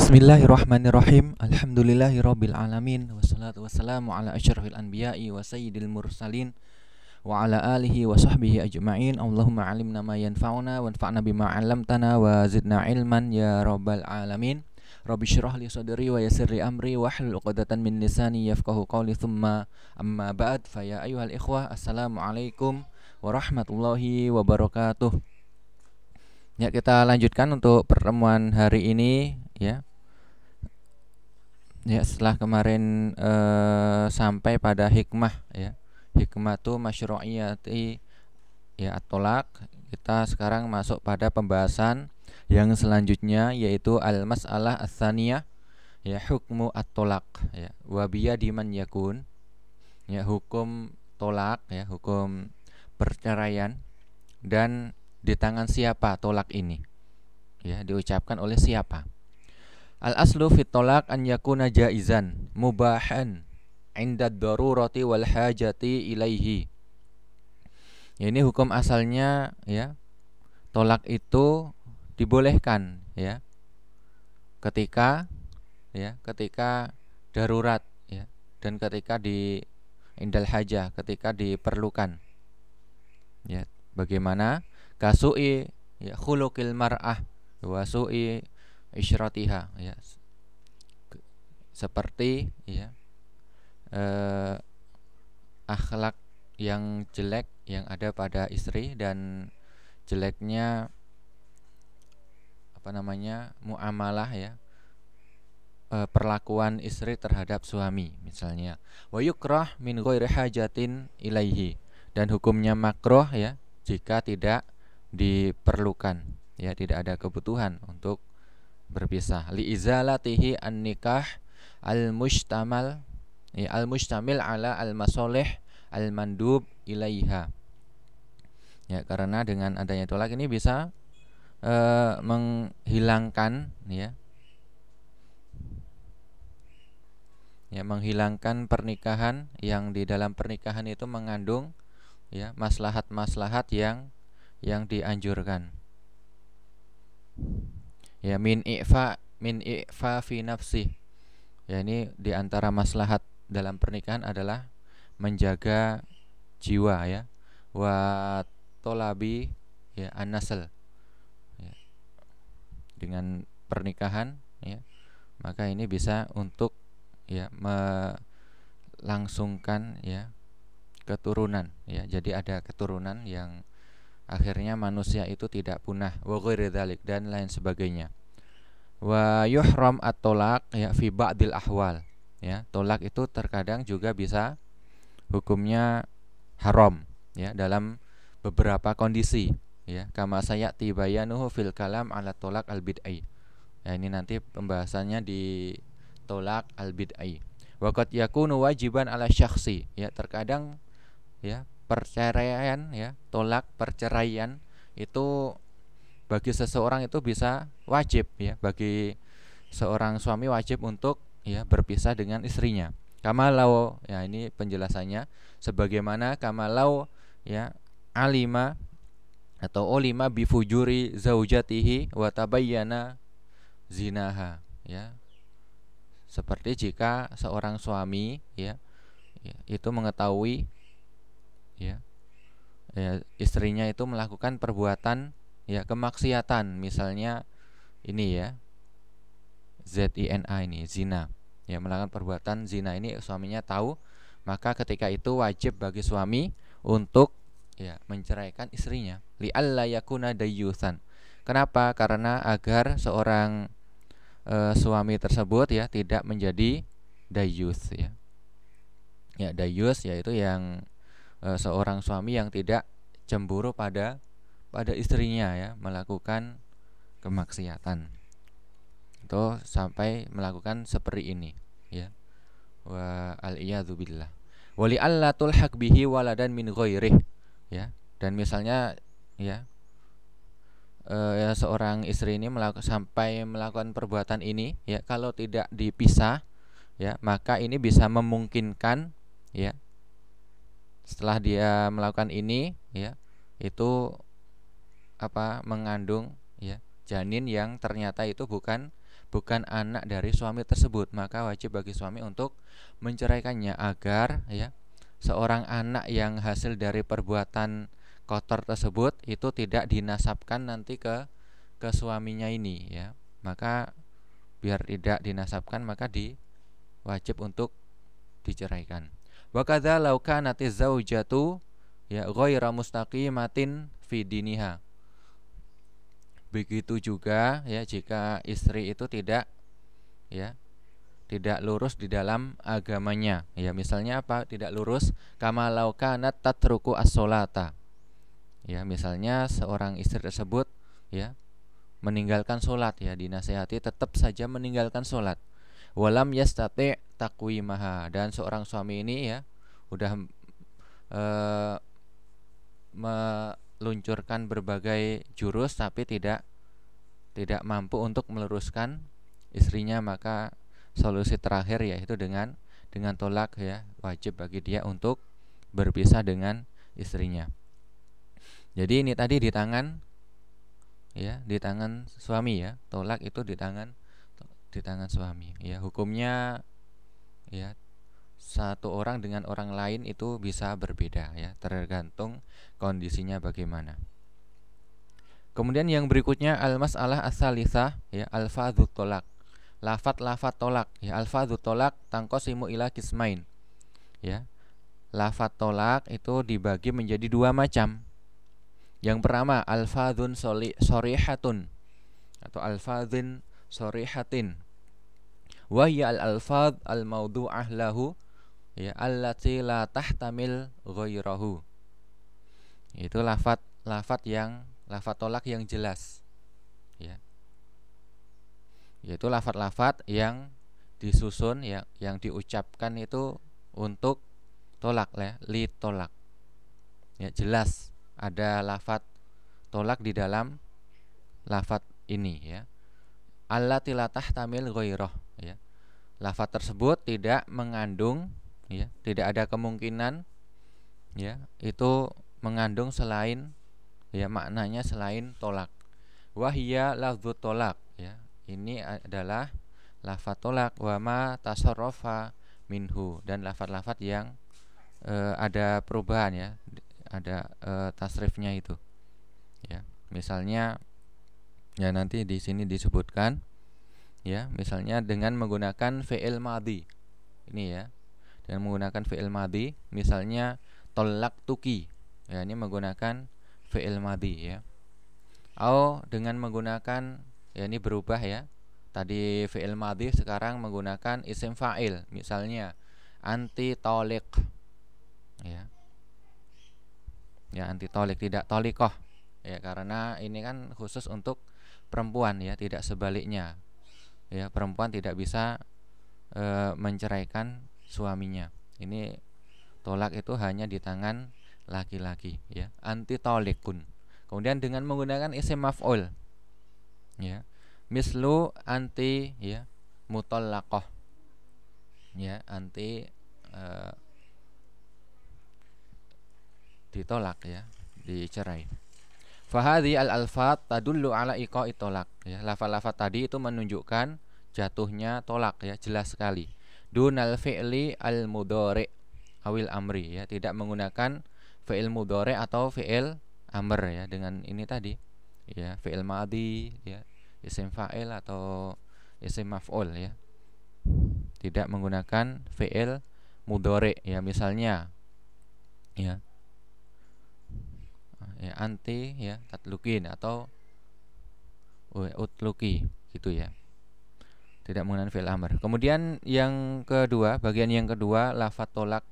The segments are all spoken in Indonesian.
Bismillahirrahmanirrahim. Alhamdulillahirabbil alamin wassalatu wassalamu ala asyrafil anbiya'i wa sayyidil mursalin wa ala alihi wa sahbihi ajma'in. Allahumma 'allimna ma yanfa'una wanfa'na bima 'allamtana wa zidna ilman ya rabbal alamin. Rabbi shrah li sadri wa yassir li amri wahlul 'uqdatan min lisani yafqahu qawli thumma amma ba'd. Fa ya ayyuhal ikhwah, assalamualaikum warahmatullahi wabarakatuh. Ya, kita lanjutkan untuk pertemuan hari ini ya. Ya, setelah kemarin sampai pada hikmah ya. Hikmah itu masyru'iyati ya at-tolak. Kita sekarang masuk pada pembahasan yang selanjutnya, yaitu al-mas'alah ats-tsaniyah ya, hukmu at-tolak ya. Wa biyadi man yakun ya, hukum tolak ya, hukum perceraian, dan di tangan siapa tolak ini ya, diucapkan oleh siapa. Al aslu fit tolak an yakuna jaizan mubahan inda darurati wal hajati ilaihi. Ya, ini hukum asalnya ya, tolak itu dibolehkan ya ketika darurat ya, dan ketika di indal hajah, ketika diperlukan ya. Bagaimana? Kasui ya khuluqil mar'ah wa su'i isyratiha ya, seperti ya akhlak yang jelek yang ada pada istri dan jeleknya muamalah ya, perlakuan istri terhadap suami misalnya. Wa yukrah min ghairi hajatin ilaihi, dan hukumnya makruh ya jika tidak diperlukan ya, tidak ada kebutuhan untuk berpisah. Li izalatihi an-nikah al-mushtamal ya, al-mustamil ala al-masalih al-mandub ilaiha. Ya, karena dengan adanya tolak ini bisa menghilangkan menghilangkan pernikahan yang di dalam pernikahan itu mengandung ya maslahat-maslahat yang dianjurkan. Ya, min i'fa fi nafsi. Ya, ini di antara maslahat dalam pernikahan adalah menjaga jiwa ya. Wa tolabi ya an-nasl. Ya. Dengan pernikahan ya, maka ini bisa untuk ya melangsungkan ya keturunan ya. Jadi ada keturunan yang akhirnya manusia itu tidak punah, wa ghairi dzalik, dan lain sebagainya. Wa yuhram at-tolak ya fi ba'dil ahwal ya, tolak itu terkadang juga bisa hukumnya haram ya dalam beberapa kondisi ya, kama sayati bayanuhu fil kalam ala tolak al-bid'ai. Ya, ini nanti pembahasannya di tolak al-bid'ai. Wa qad yakunu wajiban ala syakhsi ya, terkadang ya perceraian ya, tolak perceraian itu bagi seseorang itu bisa wajib ya, bagi seorang suami wajib untuk ya berpisah dengan istrinya. Kamalau ya, ini penjelasannya sebagaimana kamalau ya alima atau ulima bifujuri zaujatihi wa tabayyana zinaha ya, seperti jika seorang suami ya itu mengetahui ya istrinya itu melakukan perbuatan ya kemaksiatan, misalnya ini ya zina, ini zina ya, melakukan perbuatan zina ini suaminya tahu, maka ketika itu wajib bagi suami untuk ya menceraikan istrinya. Li alla yakuna dayyusan. Kenapa? Karena agar seorang suami tersebut ya tidak menjadi dayyus ya. Ya, dayyus yaitu yang seorang suami yang tidak cemburu pada istrinya ya, melakukan kemaksiatan itu sampai melakukan seperti ini ya. Wa al-iyadzu billah. Wa li alla tulhaq bihi waladan min ghairih ya, dan misalnya ya seorang istri ini sampai melakukan perbuatan ini ya, kalau tidak dipisah ya, maka ini bisa memungkinkan ya setelah dia melakukan ini ya, itu mengandung ya janin yang ternyata itu bukan bukan anak dari suami tersebut, maka wajib bagi suami untuk menceraikannya agar ya seorang anak yang hasil dari perbuatan kotor tersebut itu tidak dinasabkan nanti ke suaminya ini ya. Maka biar tidak dinasabkan maka wajib untuk diceraikan. Wa kadza law kanatiz zaujatu ya ghaira mustaqimatin fi diniha. Begitu juga ya jika istri itu tidak ya tidak lurus di dalam agamanya. Ya, misalnya apa? Tidak lurus kama law kanat tatruku as-sholata. Ya, misalnya seorang istri tersebut ya meninggalkan sholat ya, dinasihati tetap saja meninggalkan sholat. Walam yastati taqwimaha, dan seorang suami ini ya udah meluncurkan berbagai jurus tapi tidak mampu untuk meluruskan istrinya, maka solusi terakhir yaitu dengan tolak ya, wajib bagi dia untuk berpisah dengan istrinya. Jadi ini tadi di tangan ya, di tangan suami ya, tolak itu di tangan suami ya. Hukumnya ya satu orang dengan orang lain itu bisa berbeda ya, tergantung kondisinya bagaimana. Kemudian yang berikutnya al-mas'alah as-salisah ya, alfadzut tolak. Lafat tolak ya, alfadzut tolak tangqasimu ila qismain ya. Lafat tolak itu dibagi menjadi dua macam. Yang pertama alfadzun shorihatun atau alfadzin shorihatin. Wa hiya al-alfadz al-mawdu'ah lahu ya allati la tahtamil ghairahu. Itu lafat tolak yang jelas ya. Yaitu lafat-lafat yang disusun ya, yang diucapkan itu untuk tolak ya, li tolak. Ya, jelas ada lafat tolak di dalam lafat ini ya. Allati la tahtamil ghairah ya. Lafat tersebut tidak mengandung ya, tidak ada kemungkinan ya itu mengandung selain ya, maknanya selain tolak. Wahia lafdzut tolak ya. Ini adalah lafat tolak wa ma tasarrafa minhu, dan lafat-lafat yang ada perubahan ya, ada tasrifnya itu ya. Misalnya ya nanti di sini disebutkan ya, misalnya dengan menggunakan fi'il madhi. Ini ya, dengan menggunakan fi'il madhi, misalnya tolak tuki ya, ini menggunakan fi'il madhi ya. Atau dengan menggunakan ya, ini berubah ya, tadi fi'il madhi sekarang menggunakan isim fa'il, misalnya anti tolik ya. Ya, anti tolik, tidak tolikoh ya, karena ini kan khusus untuk perempuan ya, tidak sebaliknya ya, perempuan tidak bisa menceraikan suaminya. Ini tolak itu hanya di tangan laki-laki ya, anti tolikun. Kemudian dengan menggunakan isim maf'ul ya, mislu anti ya mutallaqah ya, anti ditolak ya, dicerai. Fahadhi al-alfat tadullu ala iqa'i tolak ya, lafaz-lafaz tadi itu menunjukkan jatuhnya tolak ya, jelas sekali. Dunal fi'li al-mudhari awil amri ya, tidak menggunakan fi'il mudhari atau fi'il amr ya, dengan ini tadi ya, fi'il madhi ya, isim fa'il atau isim maf'ul ya, tidak menggunakan fi'il mudhari ya, misalnya ya, ya anti ya tatlukin atau utluki gitu ya, tidak menggunakan fi'il amr. Kemudian yang kedua, bagian yang kedua lafaz tolak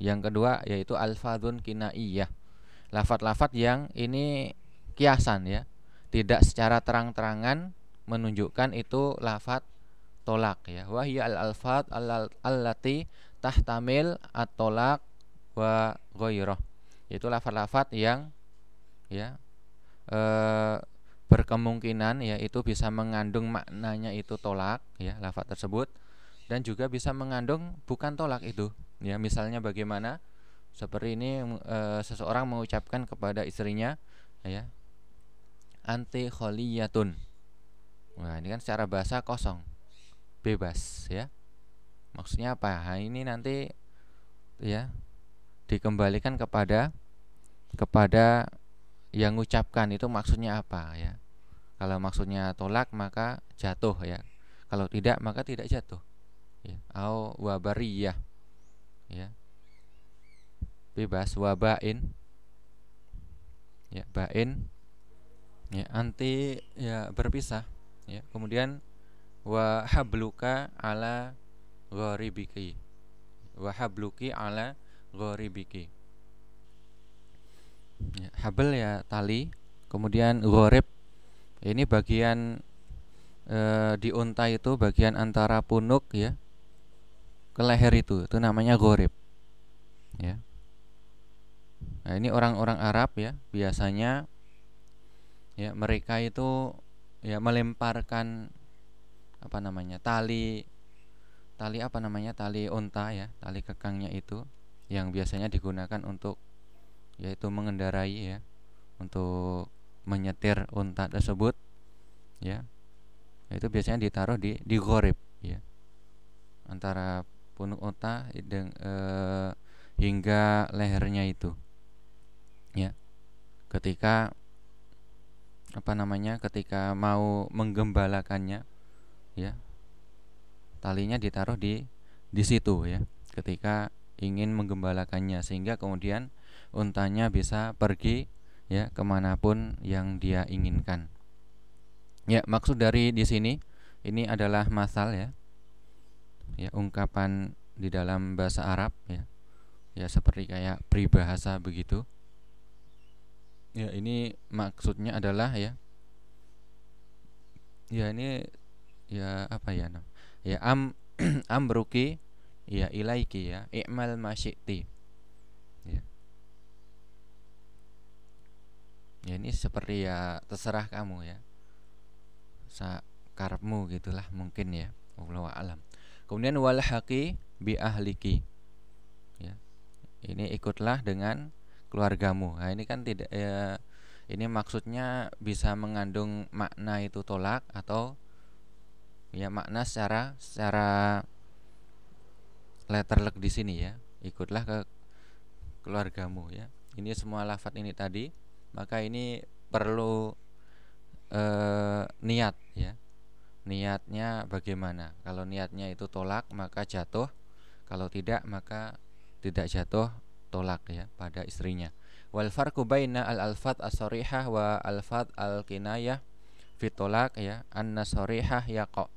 yang kedua yaitu alfadzun kinaiyah, lafaz-lafaz yang ini kiasan ya, tidak secara terang-terangan menunjukkan itu lafaz tolak ya. Wa hiya al-alfadz allati tahtamil at-tolak wa ghairah, yaitu lafaz-lafaz yang ya berkemungkinan ya itu bisa mengandung maknanya itu tolak ya, lafaz tersebut, dan juga bisa mengandung bukan tolak itu ya. Misalnya bagaimana, seperti ini seseorang mengucapkan kepada istrinya ya, anti kholiyatun Wah, ini kan secara bahasa kosong, bebas ya. Maksudnya apa? Nah, ini nanti ya dikembalikan kepada yang mengucapkan itu maksudnya apa ya. Kalau maksudnya tolak maka jatuh ya. Kalau tidak maka tidak jatuh. Ya. Au wabariyah ya. Bebas wabain ya, bain ya, anti ya berpisah ya. Kemudian wa habluka ala gharibiki. Wa habluki ala gharibiki. Ya, habl ya tali, kemudian gharib ini bagian di unta itu bagian antara punuk ya ke leher itu namanya gharib ya. Nah, ini orang-orang Arab ya, biasanya ya mereka itu ya melemparkan apa namanya? tali tali apa namanya? Tali unta ya, tali kekangnya itu yang biasanya digunakan untuk yaitu mengendarai ya, untuk menyetir unta tersebut ya. Itu biasanya ditaruh di gharib ya, antara punuk unta hingga lehernya itu ya. Ketika apa namanya, ketika mau menggembalakannya ya, talinya ditaruh di situ ya, ketika ingin menggembalakannya, sehingga kemudian untanya bisa pergi ya kemanapun yang dia inginkan. Ya, maksud dari di sini ini adalah masal ya, ya ungkapan di dalam bahasa Arab ya, ya seperti kayak peribahasa begitu. Ya, ini maksudnya adalah ya, ya ini ya apa ya, ya amruki ya ilaiki ya i'mal masyiti ya. Ya ini seperti ya terserah kamu ya, sakarepmu gitulah mungkin ya, wallahu alam. Kemudian wal haqi bi ahliki ya, ini ikutlah dengan keluargamu. Nah, ini kan tidak ya, ini maksudnya bisa mengandung makna itu tolak, atau ya makna secara letterlek di sini ya, ikutlah ke keluargamu ya. Ini semua lafadz ini tadi, maka ini perlu niat ya. Niatnya bagaimana? Kalau niatnya itu tolak maka jatuh, kalau tidak maka tidak jatuh tolak ya pada istrinya. Wal farqu baina al alfat as-sarihah wa alfat al kinayah fi tolak ya, anna sarihah yaqa.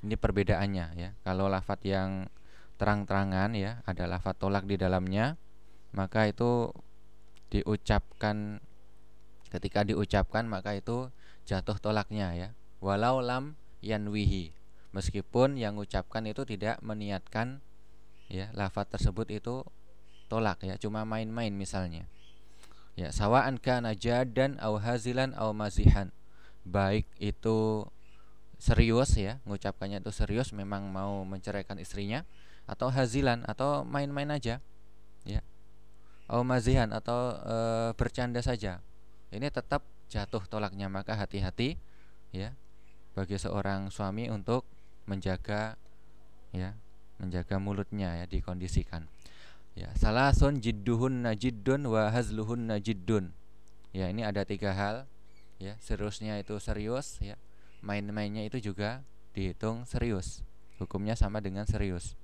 Ini perbedaannya ya. Kalau lafat yang terang-terangan ya, ada lafat tolak di dalamnya, maka itu diucapkan, ketika diucapkan maka itu jatuh tolaknya ya, walau lam yanwihi, meskipun yang ucapkan itu tidak meniatkan ya lafaz tersebut itu tolak ya, cuma main-main misalnya ya. Sawa'an kana jadan au hazilan au mazihan, baik itu serius ya, mengucapkannya itu serius, memang mau menceraikan istrinya, atau hazilan, atau main-main aja ya, au mazihan, atau bercanda saja, ini tetap jatuh tolaknya. Maka hati-hati ya bagi seorang suami untuk menjaga ya, menjaga mulutnya ya, dikondisikan ya. Salasun jidduhun najiddun wa hazluhun najiddun ya, ini ada 3 hal ya, seriusnya itu serius ya, main-mainnya itu juga dihitung serius, hukumnya sama dengan serius,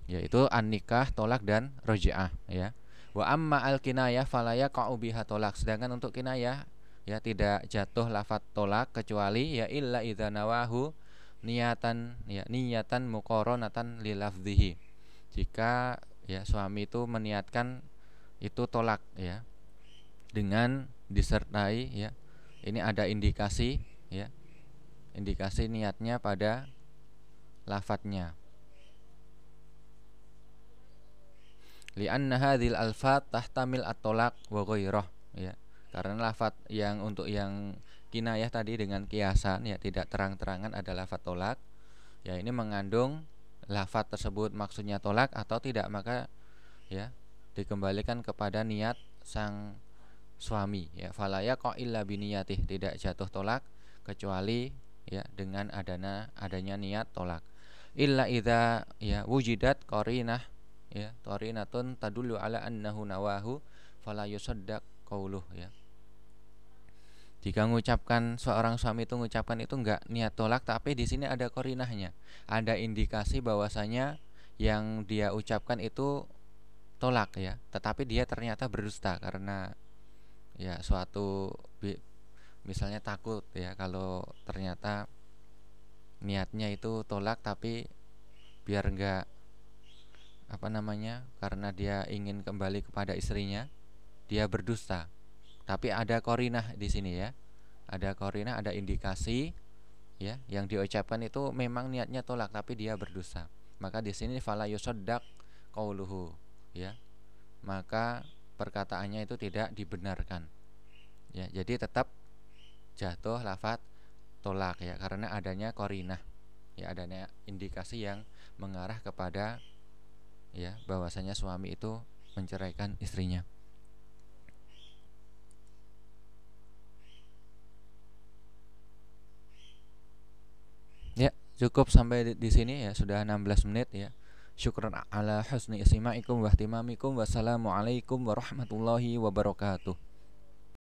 yaitu an-nikah, tolak, dan roji'ah ya. Wa amma al-kinayah falaya biha tolak, sedangkan untuk kinayah ya tidak jatuh lafaz tolak kecuali ya illa idza nawahu niatan ya, niyatan muqaranatan li lafdhihi, jika ya suami itu meniatkan itu tolak ya dengan disertai ya, ini ada indikasi ya, indikasi niatnya pada lafadznya. Li'anna hadhil alfat tahtamil at-tolak wa ghairah ya, karena lafadz yang untuk yang kinayah tadi dengan kiasan ya, tidak terang-terangan ada lafadz tolak ya, ini mengandung lafadz tersebut maksudnya tolak atau tidak, maka ya dikembalikan kepada niat sang suami ya, fala yaqa illa biniyatih, tidak jatuh tolak kecuali ya dengan adanya niat tolak. Illa idza ya wujidat qarinah ya, qarinatun tadullu ala annahu nawahu fala yusaddaq qauluh ya. Jika mengucapkan seorang suami itu mengucapkan itu enggak niat tolak, tapi di sini ada qarinahnya, ada indikasi bahwasanya yang dia ucapkan itu tolak ya, tetapi dia ternyata berdusta karena ya suatu misalnya takut ya kalau ternyata niatnya itu tolak, tapi biar enggak apa namanya, karena dia ingin kembali kepada istrinya, dia berdusta. Tapi ada korinah di sini ya, ada korinah, ada indikasi ya, yang diucapkan itu memang niatnya tolak tapi dia berdusta. Maka di sini fala yusaddaq qauluhu ya, maka perkataannya itu tidak dibenarkan ya. Jadi tetap jatuh lafaz tolak ya, karena adanya korinah ya, adanya indikasi yang mengarah kepada ya bahwasanya suami itu menceraikan istrinya. Ya, cukup sampai di sini ya, sudah 16 menit ya. Syukran ala husni istima'ikum wa ihtimamikum. Wassalamualaikum warahmatullahi wabarakatuh.